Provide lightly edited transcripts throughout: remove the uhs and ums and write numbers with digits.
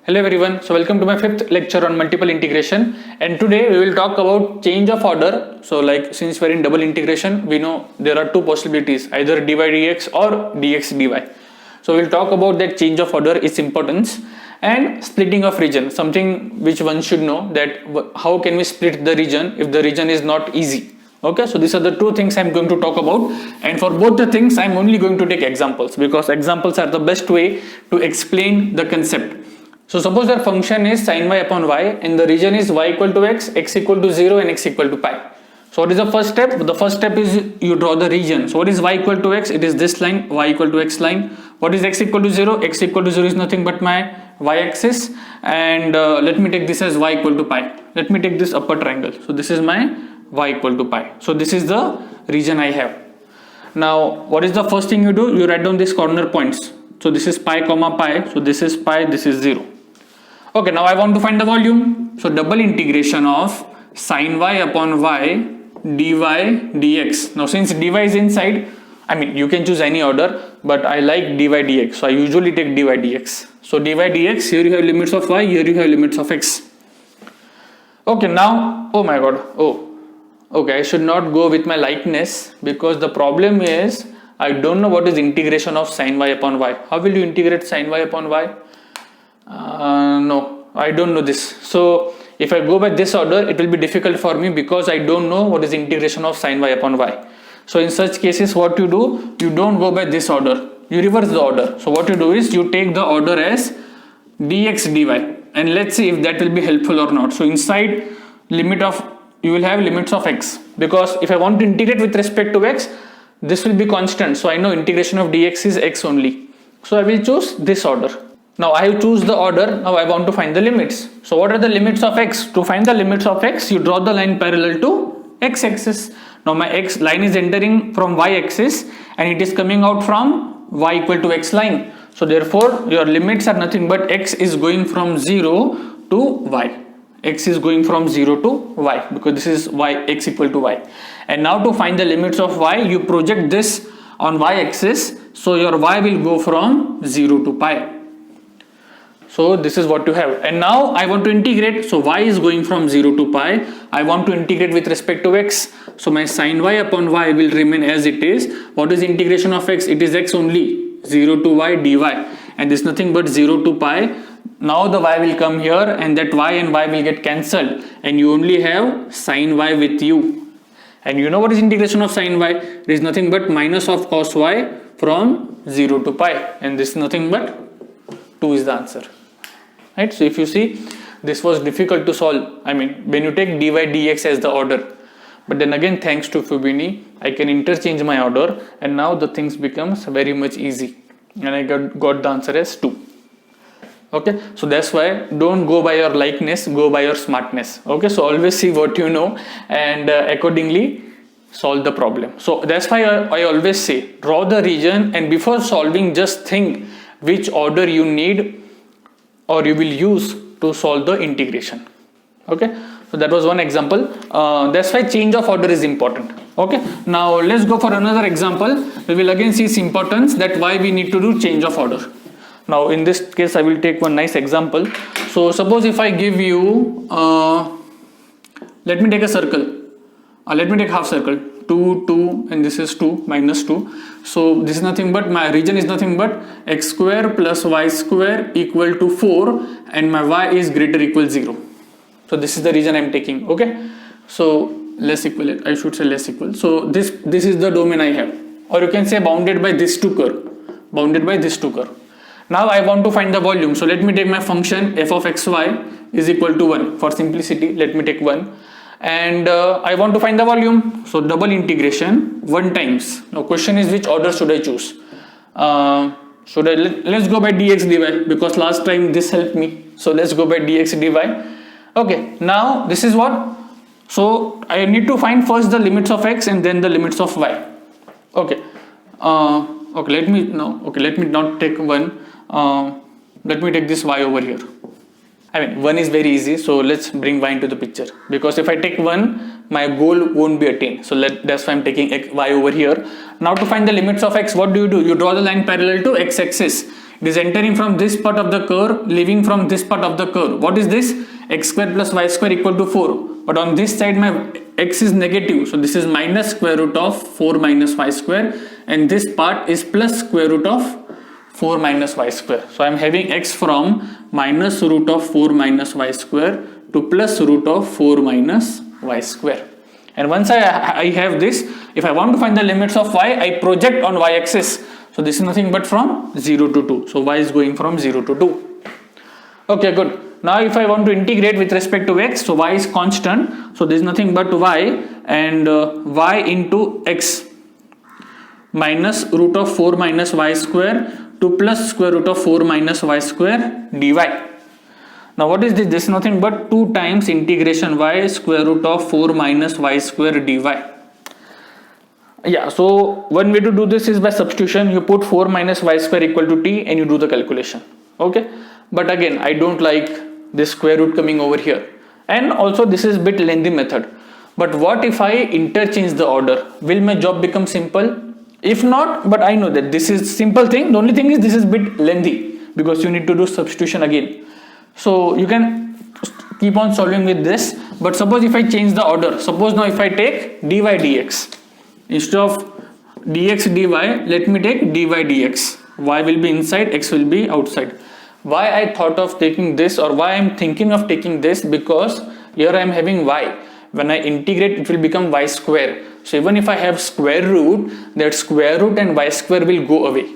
Hello everyone, so welcome to my fifth lecture on multiple integration, and today we will talk about change of order. So like since we are in double integration, we know there are two possibilities, either dy dx or dx dy. So we will talk about that change of order, its importance, and splitting of region, something which one should know, that how can we split the region if the region is not easy. Okay, so these are the two things I'm going to talk about, and for both the things I'm only going to take examples, because examples are the best way to explain the concept. So suppose their function is sin y upon y and the region is y equal to x equal to 0 and x equal to pi. So what is the first step? The first step is you draw the region. So what is y equal to x? It is this line, y equal to x line. What is x equal to 0? X equal to 0 is nothing but my y axis, and let me take this as y equal to pi. Let me take this upper triangle. So this is my y equal to pi. So this is the region I have. Now what is the first thing you do? You write down these corner points. So this is pi comma pi. So this is pi, this is 0. Okay, now I want to find the volume. So double integration of sin y upon y dy dx. Now since dy is inside, I mean you can choose any order, but I like dy dx. So I usually take dy dx. So dy dx, here you have limits of y, here you have limits of x. Okay, now, oh my god, okay, I should not go with my likeness, because the problem is I don't know what is integration of sin y upon y. How will you integrate sin y upon y? No, I don't know this. So if I go by this order, it will be difficult for me, because I don't know what is integration of sin y upon y. So in such cases, what you do, you don't go by this order, you reverse the order. So what you do is you take the order as dx dy, and let's see if that will be helpful or not. So inside limit of, you will have limits of x, because if I want to integrate with respect to x, this will be constant. So I know integration of dx is x only. So I will choose this order. Now I have choose the order. Now I want to find the limits. So what are the limits of x? To find the limits of x, you draw the line parallel to x axis. Now my x line is entering from y axis and it is coming out from y equal to x line. So therefore your limits are nothing but x is going from 0 to y. X is going from 0 to y, because this is y, x equal to y. And now to find the limits of y, you project this on y axis. So your y will go from 0 to pi. So this is what you have, and now I want to integrate. So y is going from 0 to pi. I want to integrate with respect to x. So my sin y upon y will remain as it is. What is integration of x? It is x only, 0 to y dy, and this is nothing but 0 to pi. Now the y will come here, and that y and y will get cancelled, and you only have sin y with you. And you know what is integration of sin y? It is nothing but minus of cos y from 0 to pi, and this is nothing but 2 is the answer. Right? So if you see, this was difficult to solve. I mean, when you take dy dx as the order, but then again, thanks to Fubini, I can interchange my order, and now the things becomes very much easy, and I got the answer as 2. Okay, so that's why don't go by your likeness, go by your smartness. Okay, so always see what you know, and accordingly solve the problem. So that's why I always say, draw the region, and before solving, just think which order you need or you will use to solve the integration. Okay, so that was one example. That's why change of order is important. Okay, now let's go for another example. We will again see its importance, that why we need to do change of order. Now in this case I will take one nice example. So suppose if I give you, let me take a circle, let me take half circle, 2, 2, and this is 2 minus 2. So this is nothing but, my region is nothing but x square plus y square equal to 4, and my y is greater equal 0. So this is the region I am taking. Okay, so less equal, I should say less equal. So this is the domain I have, or you can say bounded by this two curve, bounded by this two curve. Now I want to find the volume. So let me take my function f of xy is equal to 1. For simplicity, let me take 1. And I want to find the volume. So double integration 1 times. Now question is, which order should I choose? Let's go by dx dy, because last time this helped me. So let's go by dx dy. Okay, now this is what? So I need to find first the limits of x and then the limits of y. Okay. Let me not take 1. Let me take this y over here. I mean 1 is very easy, so let's bring y into the picture, because if I take 1, my goal won't be attained. So that's why I'm taking y over here. Now to find the limits of x, what do? You draw the line parallel to x axis. It is entering from this part of the curve, leaving from this part of the curve. What is this? X square plus y square equal to 4. But on this side my x is negative, so this is minus square root of 4 minus y square, and this part is plus square root of 4 minus y square. So I am having x from minus root of 4 minus y square to plus root of 4 minus y square. And once I have this, if I want to find the limits of y, I project on y-axis. So this is nothing but from 0 to 2. So y is going from 0 to 2. Okay, good. Now if I want to integrate with respect to x, so y is constant. So there is nothing but y and y into x minus root of 4 minus y square to plus square root of 4 minus y square dy. Now what is this? This is nothing but 2 times integration y square root of 4 minus y square dy. Yeah, so one way to do this is by substitution. You put 4 minus y square equal to t and you do the calculation. Okay, but again I don't like this square root coming over here, and also this is bit lengthy method. But what if I interchange the order? Will my job become simple? If not, but I know that this is simple thing. The only thing is this is bit lengthy because you need to do substitution again. So you can keep on solving with this. But suppose if I change the order, suppose now if I take dy dx, instead of dx dy, let me take dy dx. Y will be inside, x will be outside. Why I thought of taking this, or why I am thinking of taking this? Because here I am having y. When I integrate, it will become y square. So even if I have square root, that square root and y square will go away.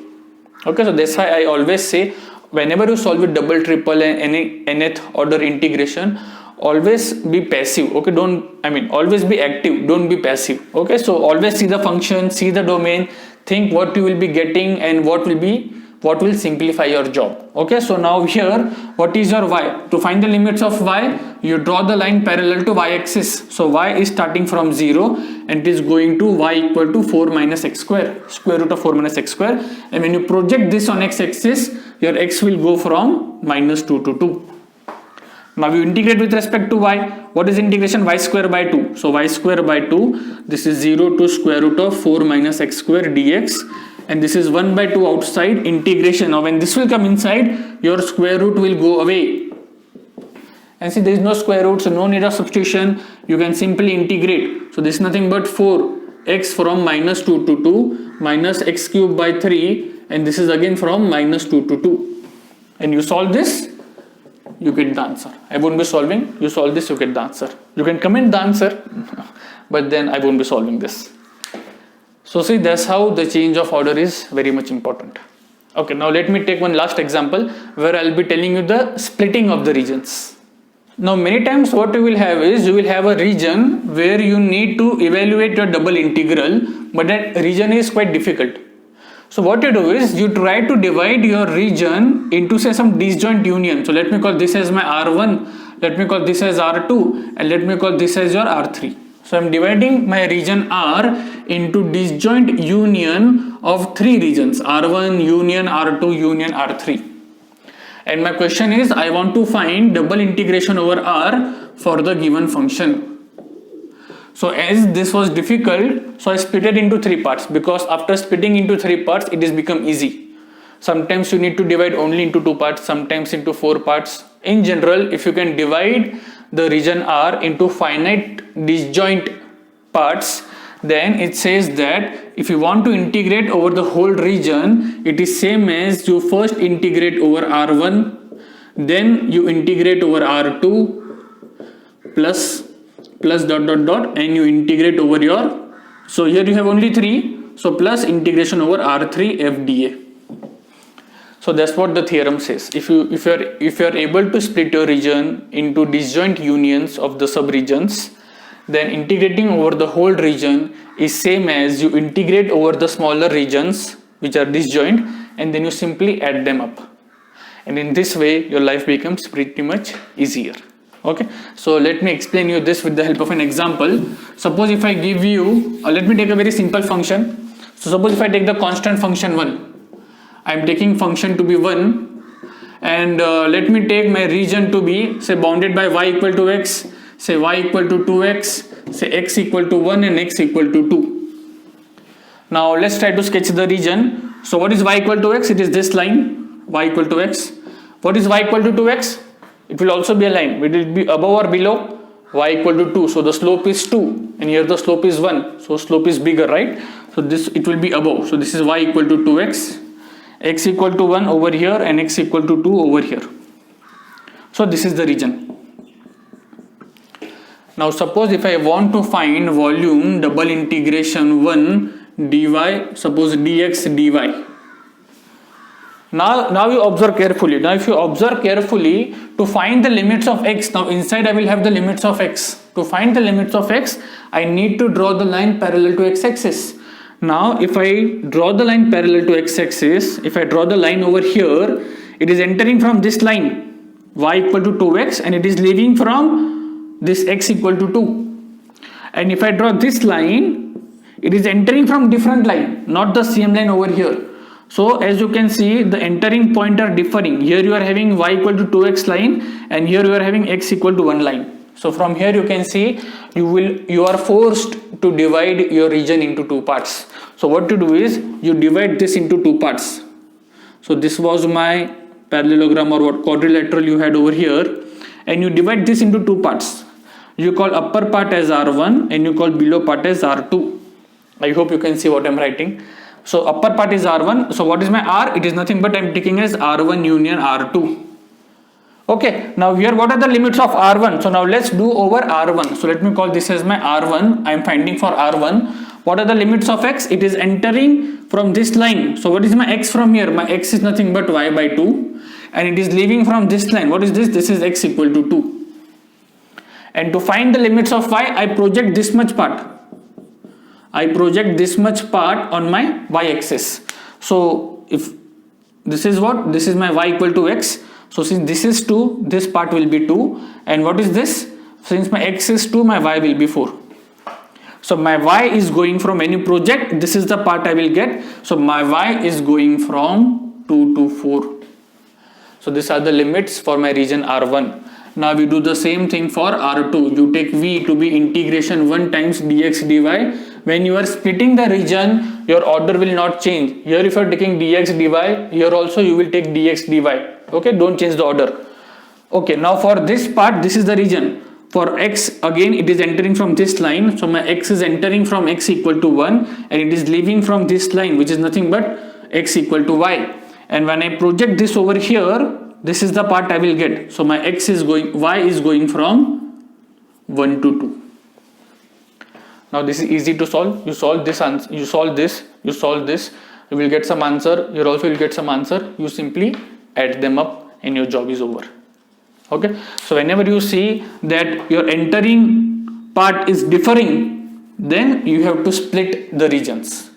Okay, so that's why I always say, whenever you solve with double, triple and any nth order integration, always be passive. Okay, always be active, don't be passive. Okay, so always see the function, see the domain, think what you will be getting and what will simplify your job. Okay, so now here, what is your y? To find the limits of y, you draw the line parallel to y-axis. So y is starting from 0 and it is going to y equal to 4 minus x square, square root of 4 minus x square. And when you project this on x-axis, your x will go from minus 2 to 2. Now you integrate with respect to y. What is integration? Y square by 2. So y square by 2, this is 0 to square root of 4 minus x square dx. And this is 1 by 2 outside integration. Now when this will come inside, your square root will go away. And see, there is no square root, so no need of substitution. You can simply integrate. So this is nothing but 4x from minus 2 to 2 minus x cube by 3, and this is again from minus 2 to 2. And you solve this, you get the answer. I won't be solving. You solve this, you get the answer. You can comment the answer, but then I won't be solving this. So see, that's how the change of order is very much important. Okay, now let me take one last example where I'll be telling you the splitting of the regions. Now many times what you will have is, you will have a region where you need to evaluate your double integral, but that region is quite difficult. So what you do is, you try to divide your region into say some disjoint union. So let me call this as my R1, let me call this as R2, and let me call this as your R3. So I am dividing my region R into disjoint union of 3 regions, R1 union R2 union R3. And my question is, I want to find double integration over R for the given function. So as this was difficult, so I split it into 3 parts, because after splitting into 3 parts, it has become easy. Sometimes you need to divide only into 2 parts, sometimes into 4 parts. In general, if you can divide the region R into finite disjoint parts, then it says that if you want to integrate over the whole region, it is same as you first integrate over R1, then you integrate over R2 plus and you integrate over your, so here you have only 3, so plus integration over R3 FDA. So that's what the theorem says. If you are able to split your region into disjoint unions of the subregions, then integrating over the whole region is same as you integrate over the smaller regions which are disjoint, and then you simply add them up. And in this way, your life becomes pretty much easier. Okay, so let me explain you this with the help of an example. Suppose if I give you, let me take a very simple function. So suppose if I take the constant function 1, I am taking function to be 1, and let me take my region to be say bounded by y equal to x, say y equal to 2x, say x equal to 1 and x equal to 2. Now let's try to sketch the region. So what is y equal to x? It is this line. y equal to x. What is y equal to 2x? It will also be a line. Will it be above or below? Y equal to 2. So the slope is 2 and here the slope is 1. So slope is bigger, right? So this, it will be above. So this is y equal to 2x, x equal to 1 over here and x equal to 2 over here. So this is the region. Now suppose if I want to find volume double integration 1 dy, suppose dx dy. Now you observe carefully. Now if you observe carefully, to find the limits of x, now inside I will have the limits of x. To find the limits of x, I need to draw the line parallel to x-axis. Now if I draw the line parallel to x-axis, if I draw the line over here, it is entering from this line y equal to 2x and it is leaving from this x equal to 2. And if I draw this line, it is entering from different line, not the same line over here. So as you can see, the entering point are differing. Here you are having y equal to 2x line and here you are having x equal to 1 line. So from here you can see you are forced to divide your region into two parts. So what to do is you divide this into two parts. So this was my parallelogram or what quadrilateral you had over here, and you divide this into two parts. You call upper part as R1 and you call below part as R2. I hope you can see what I am writing. So upper part is R1. So what is my R? It is nothing but I am taking as R1 union R2. Okay, now here what are the limits of R1? So now let's do over R1. So let me call this as my R1. I am finding for R1. What are the limits of x? It is entering from this line. So what is my x from here? My x is nothing but y by 2. And it is leaving from this line. What is this? This is x equal to 2. And to find the limits of y, I project this much part. I project this much part on my y-axis. So if this is what? This is my y equal to x. So since this is 2, this part will be 2. And what is this? Since my x is 2, my y will be 4. So my y is going from, when you project, this is the part I will get. So my y is going from 2 to 4. So these are the limits for my region R1. Now we do the same thing for R2. You take v to be integration 1 times dx dy. When you are splitting the region, your order will not change. Here if you are taking dx dy, here also you will take dx dy. Okay, don't change the order. Okay, now for this part, this is the region. For x, again it is entering from this line. So my x is entering from x equal to 1 and it is leaving from this line, which is nothing but x equal to y. And when I project this over here, this is the part I will get. So my x is going, y is going from 1 to 2. Now this is easy to solve. You solve this answer, you solve this, you solve this, you will get some answer. Here also you will get some answer. You simply add them up and your job is over. Okay. So whenever you see that your entering part is differing, then you have to split the regions.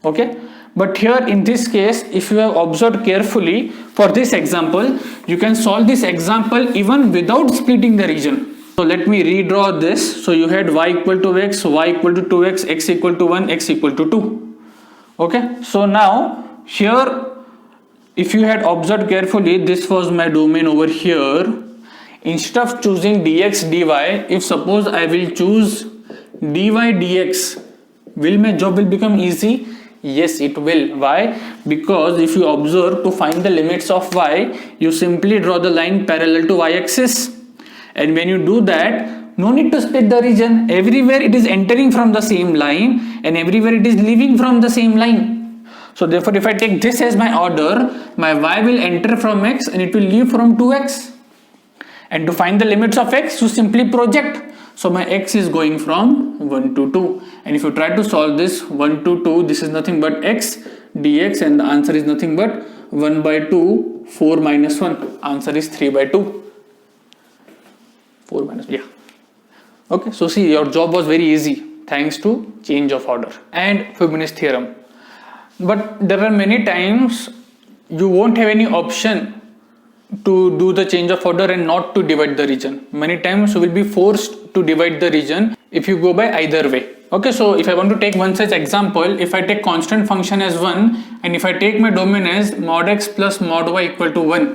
Okay. But here in this case, if you have observed carefully, for this example, you can solve this example even without splitting the region. So let me redraw this. So you had y equal to x, y equal to 2x, x equal to 1, x equal to 2. Okay. So now here, if you had observed carefully, this was my domain over here. Instead of choosing dx dy, if suppose I will choose dy dx, will my job will become easy? Yes, it will. Why? Because if you observe, to find the limits of y, you simply draw the line parallel to y-axis. And when you do that, no need to split the region. Everywhere it is entering from the same line and everywhere it is leaving from the same line. So therefore, if I take this as my order, my y will enter from x and it will leave from 2x. And to find the limits of x, you simply project. So my x is going from 1 to 2. And if you try to solve this 1 to 2, this is nothing but x dx and the answer is nothing but 1 by 2, 4 minus 1. Answer is 3 by 2. 4 minus, yeah. Okay, so see, your job was very easy thanks to change of order and Fibonacci theorem. But there are many times you won't have any option to do the change of order and not to divide the region. Many times you will be forced to divide the region if you go by either way. Okay, so if I want to take one such example, if I take constant function as 1 and if I take my domain as mod x plus mod y equal to 1,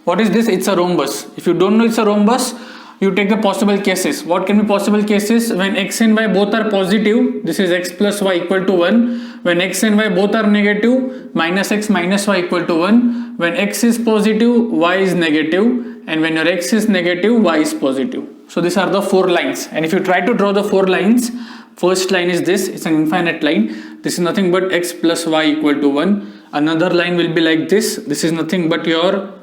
what is this? It's a rhombus. If you don't know it's a rhombus, you take the possible cases. What can be possible cases? When x and y both are positive, this is x plus y equal to 1. When x and y both are negative, minus x minus y equal to 1. when x is positive, y is negative, and when your x is negative, y is positive. So these are the 4 lines, and if you try to draw the 4 lines, first line is this, it's an infinite line. This is nothing but x plus y equal to 1. Another line will be like this is nothing but your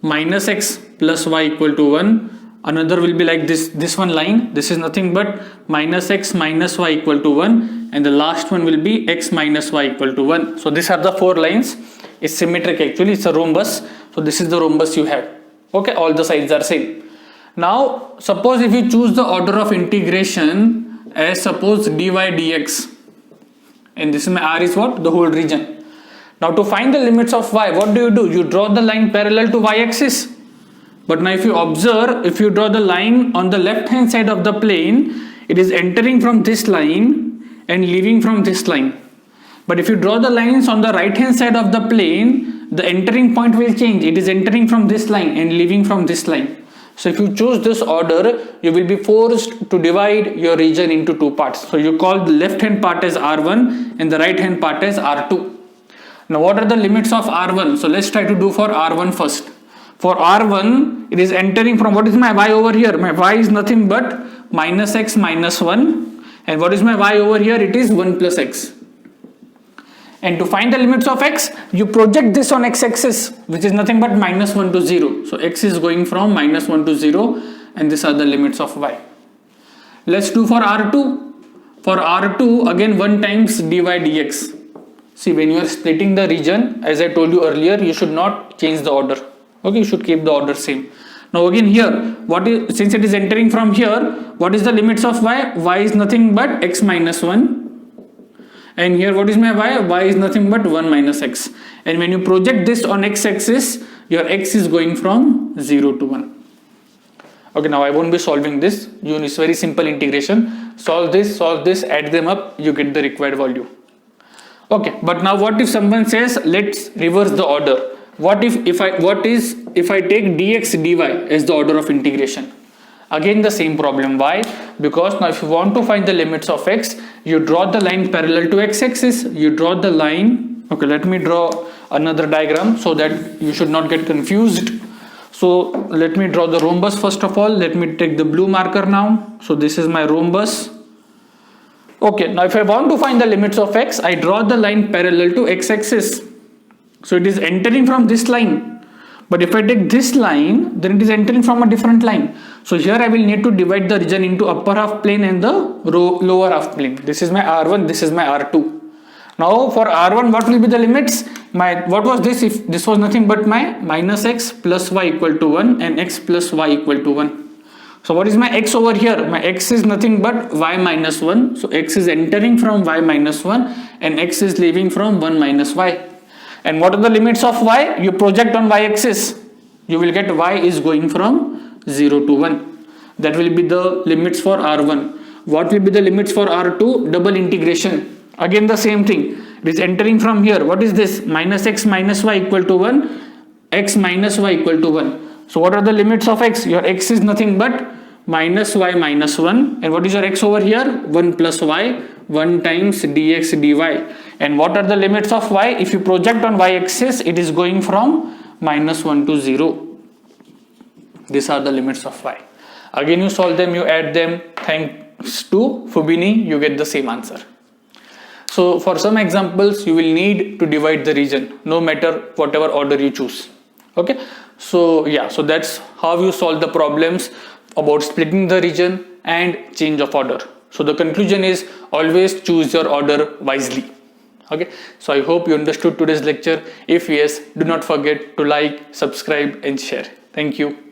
minus x plus y equal to 1. Another will be like this one line, this is nothing but minus x minus y equal to 1, and the last one will be x minus y equal to 1. So these are the 4 lines. It's symmetric, actually it's a rhombus. So this is the rhombus you have. Okay, all the sides are same. Now suppose if you choose the order of integration as suppose dy dx, and this is my r is what? The whole region. Now to find the limits of y, what do? You draw the line parallel to y-axis. But now if you observe, if you draw the line on the left hand side of the plane, it is entering from this line and leaving from this line. But if you draw the lines on the right hand side of the plane, the entering point will change. It is entering from this line and leaving from this line. So if you choose this order, you will be forced to divide your region into 2 parts. So you call the left hand part as R1 and the right hand part as R2. Now what are the limits of R1? So let's try to do for R1 first. For R1, it is entering from, what is my y over here? My y is nothing but minus x minus 1. And what is my y over here? It is 1 plus x. And to find the limits of x, you project this on x-axis, which is nothing but minus 1 to 0. So x is going from minus 1 to 0, and these are the limits of y. Let's do for R2. For R2, again 1 times dy dx. See, when you are splitting the region, as I told you earlier, you should not change the order. Okay, you should keep the order same. Now again here, since it is entering from here, what is the limits of y? Y is nothing but x minus 1. And here what is my y? Y is nothing but 1 minus x. And when you project this on x-axis, your x is going from 0 to 1. Okay, now I won't be solving this. It's very simple integration. Solve this, add them up, you get the required value. Okay, but now what if someone says, let's reverse the order. What if I take dx dy as the order of integration? Again the same problem. Why? Because now if you want to find the limits of x, you draw the line parallel to x-axis. You draw the line. Okay, let me draw another diagram so that you should not get confused. So let me draw the rhombus first of all. Let me take the blue marker now. So this is my rhombus. Okay, now if I want to find the limits of x, I draw the line parallel to x-axis. So it is entering from this line. But if I take this line, then it is entering from a different line. So here I will need to divide the region into upper half plane and the lower half plane. This is my R1, this is my R2. Now for R1, what will be the limits? What was this? If this was nothing but my minus x plus y equal to 1 and x plus y equal to 1. So what is my x over here? My x is nothing but y minus 1. So x is entering from y minus 1 and x is leaving from 1 minus y. And what are the limits of y? You project on y-axis. You will get y is going from 0 to 1. That will be the limits for R1. What will be the limits for R2? Double integration. Again the same thing. It is entering from here. What is this? Minus x minus y equal to 1. X minus y equal to 1. So what are the limits of x? Your x is nothing but minus y minus 1. And what is your x over here? 1 plus y. 1 times dx dy. And what are the limits of y? If you project on y-axis, it is going from minus 1 to 0. These are the limits of y. Again you solve them, you add them. Thanks to Fubini, you get the same answer. So for some examples, you will need to divide the region, no matter whatever order you choose. Okay. So yeah, so that's how you solve the problems about splitting the region and change of order. So the conclusion is always choose your order wisely. Okay, so I hope you understood today's lecture. If yes, do not forget to like, subscribe and share. Thank you.